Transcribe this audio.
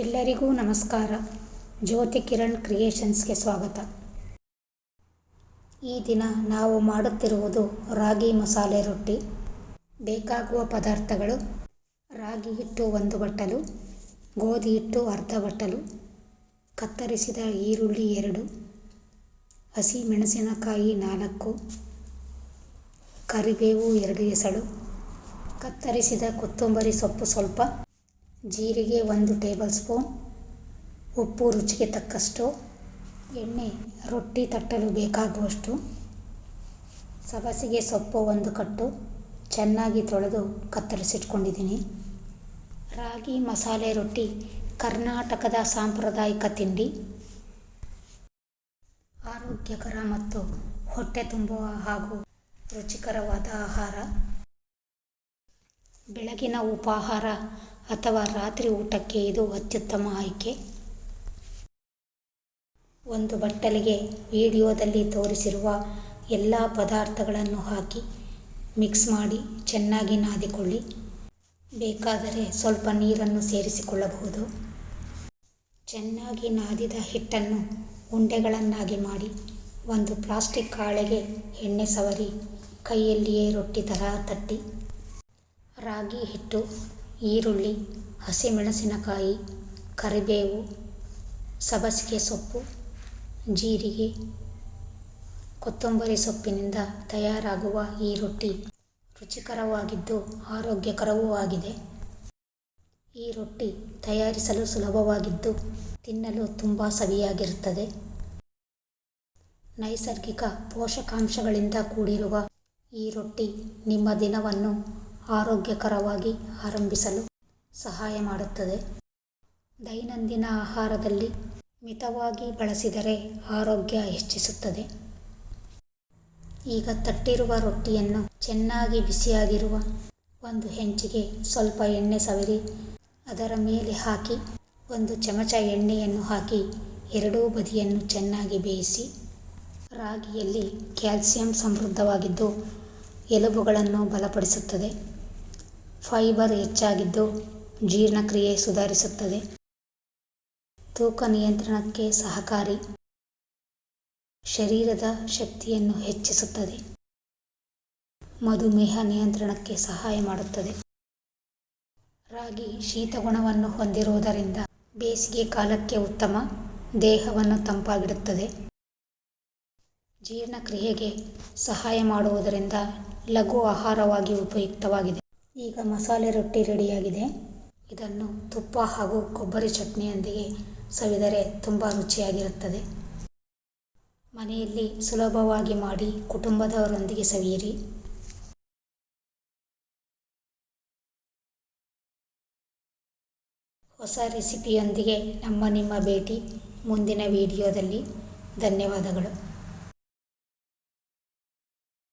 ಎಲ್ಲರಿಗೂ ನಮಸ್ಕಾರ. ಜ್ಯೋತಿ ಕಿರಣ್ ಕ್ರಿಯೇಷನ್ಸ್ಗೆ ಸ್ವಾಗತ. ಈ ದಿನ ನಾವು ಮಾಡುತ್ತಿರುವುದು ರಾಗಿ ಮಸಾಲೆ ರೊಟ್ಟಿ. ಬೇಕಾಗುವ ಪದಾರ್ಥಗಳು: ರಾಗಿ ಹಿಟ್ಟು 1 ಬಟ್ಟಲು, ಗೋಧಿ ಹಿಟ್ಟು ಅರ್ಧ ಬಟ್ಟಲು, ಕತ್ತರಿಸಿದ ಈರುಳ್ಳಿ 2, ಹಸಿ ಮೆಣಸಿನಕಾಯಿ 4, ಕರಿಬೇವು 2 ಎಸಳು, ಕತ್ತರಿಸಿದ ಕೊತ್ತಂಬರಿ ಸೊಪ್ಪು ಸ್ವಲ್ಪ, ಜೀರಿಗೆ 1 ಟೇಬಲ್ ಸ್ಪೂನ್, ಉಪ್ಪು ರುಚಿಗೆ ತಕ್ಕಷ್ಟು, ಎಣ್ಣೆ ರೊಟ್ಟಿ ತಟ್ಟಲು ಬೇಕಾಗುವಷ್ಟು, ಸಬಸಿಗೆ ಸೊಪ್ಪು 1 ಕಟ್ಟು ಚೆನ್ನಾಗಿ ತೊಳೆದು ಕತ್ತರಿಸಿಟ್ಕೊಂಡಿದ್ದೀನಿ. ರಾಗಿ ಮಸಾಲೆ ರೊಟ್ಟಿ ಕರ್ನಾಟಕದ ಸಾಂಪ್ರದಾಯಿಕ ತಿಂಡಿ. ಆರೋಗ್ಯಕರ ಮತ್ತು ಹೊಟ್ಟೆ ತುಂಬುವ ಹಾಗೂ ರುಚಿಕರವಾದ ಆಹಾರ. ಬೆಳಗಿನ ಉಪಾಹಾರ ಅಥವಾ ರಾತ್ರಿ ಊಟಕ್ಕೆ ಇದು ಅತ್ಯುತ್ತಮ ಆಯ್ಕೆ. ಒಂದು ಬಟ್ಟಲಿಗೆ ವಿಡಿಯೋದಲ್ಲಿ ತೋರಿಸಿರುವ ಎಲ್ಲ ಪದಾರ್ಥಗಳನ್ನು ಹಾಕಿ ಮಿಕ್ಸ್ ಮಾಡಿ ಚೆನ್ನಾಗಿ ನಾದಿಕೊಳ್ಳಿ. ಬೇಕಾದರೆ ಸ್ವಲ್ಪ ನೀರನ್ನು ಸೇರಿಸಿಕೊಳ್ಳಬಹುದು. ಚೆನ್ನಾಗಿ ನಾದಿದ ಹಿಟ್ಟನ್ನು ಉಂಡೆಗಳನ್ನಾಗಿ ಮಾಡಿ ಒಂದು ಪ್ಲಾಸ್ಟಿಕ್ ಹಾಳೆಗೆ ಎಣ್ಣೆ ಸವರಿ ಕೈಯಲ್ಲಿಯೇ ರೊಟ್ಟಿ ತರಹ ತಟ್ಟಿ. ರಾಗಿ ಹಿಟ್ಟು, ಈರುಳ್ಳಿ, ಹಸಿಮೆಣಸಿನಕಾಯಿ, ಕರಿಬೇವು, ಸಬಸಿಗೆ ಸೊಪ್ಪು, ಜೀರಿಗೆ, ಕೊತ್ತಂಬರಿ ಸೊಪ್ಪಿನಿಂದ ತಯಾರಾಗುವ ಈ ರೊಟ್ಟಿ ರುಚಿಕರವಾಗಿದ್ದು ಆರೋಗ್ಯಕರವೂ ಆಗಿದೆ. ಈ ರೊಟ್ಟಿ ತಯಾರಿಸಲು ಸುಲಭವಾಗಿದ್ದು ತಿನ್ನಲು ತುಂಬ ಸವಿಯಾಗಿರುತ್ತದೆ. ನೈಸರ್ಗಿಕ ಪೋಷಕಾಂಶಗಳಿಂದ ಕೂಡಿರುವ ಈ ರೊಟ್ಟಿ ನಿಮ್ಮ ದಿನವನ್ನು ಆರೋಗ್ಯಕರವಾಗಿ ಆರಂಭಿಸಲು ಸಹಾಯ ಮಾಡುತ್ತದೆ. ದೈನಂದಿನ ಆಹಾರದಲ್ಲಿ ಮಿತವಾಗಿ ಬಳಸಿದರೆ ಆರೋಗ್ಯ ಹೆಚ್ಚಿಸುತ್ತದೆ. ಈಗ ತಟ್ಟಿರುವ ರೊಟ್ಟಿಯನ್ನು ಚೆನ್ನಾಗಿ ಬಿಸಿಯಾಗಿರುವ ಒಂದು ಹೆಂಚಿಗೆ ಸ್ವಲ್ಪ ಎಣ್ಣೆ ಸವರಿ ಅದರ ಮೇಲೆ ಹಾಕಿ 1 ಚಮಚ ಎಣ್ಣೆಯನ್ನು ಹಾಕಿ ಎರಡೂ ಬದಿಯನ್ನು ಚೆನ್ನಾಗಿ ಬೇಯಿಸಿ. ರಾಗಿಯಲ್ಲಿ ಕ್ಯಾಲ್ಸಿಯಂ ಸಮೃದ್ಧವಾಗಿದ್ದು ಎಲುಬುಗಳನ್ನು ಬಲಪಡಿಸುತ್ತದೆ. ಫೈಬರ್ ಹೆಚ್ಚಾಗಿದ್ದು ಜೀರ್ಣಕ್ರಿಯೆ ಸುಧಾರಿಸುತ್ತದೆ. ತೂಕ ನಿಯಂತ್ರಣಕ್ಕೆ ಸಹಕಾರಿ. ಶರೀರದ ಶಕ್ತಿಯನ್ನು ಹೆಚ್ಚಿಸುತ್ತದೆ. ಮಧುಮೇಹ ನಿಯಂತ್ರಣಕ್ಕೆ ಸಹಾಯ ಮಾಡುತ್ತದೆ. ರಾಗಿ ಶೀತಗುಣವನ್ನು ಹೊಂದಿರುವುದರಿಂದ ಬೇಸಿಗೆ ಕಾಲಕ್ಕೆ ಉತ್ತಮ. ದೇಹವನ್ನು ತಂಪಾಗಿಡುತ್ತದೆ. ಜೀರ್ಣಕ್ರಿಯೆಗೆ ಸಹಾಯ ಮಾಡುವುದರಿಂದ ಲಘು ಆಹಾರವಾಗಿ ಉಪಯುಕ್ತವಾಗಿದೆ. ಈಗ ಮಸಾಲೆ ರೊಟ್ಟಿ ರೆಡಿಯಾಗಿದೆ. ಇದನ್ನು ತುಪ್ಪ ಹಾಗೂ ಕೊಬ್ಬರಿ ಚಟ್ನಿಯೊಂದಿಗೆ ಸವಿದರೆ ತುಂಬ ರುಚಿಯಾಗಿರುತ್ತದೆ. ಮನೆಯಲ್ಲಿ ಸುಲಭವಾಗಿ ಮಾಡಿ ಕುಟುಂಬದವರೊಂದಿಗೆ ಸವಿಯಿರಿ. ಹೊಸ ರೆಸಿಪಿಯೊಂದಿಗೆ ನಿಮ್ಮ ಭೇಟಿ ಮುಂದಿನ ವಿಡಿಯೋದಲ್ಲಿ. ಧನ್ಯವಾದಗಳು.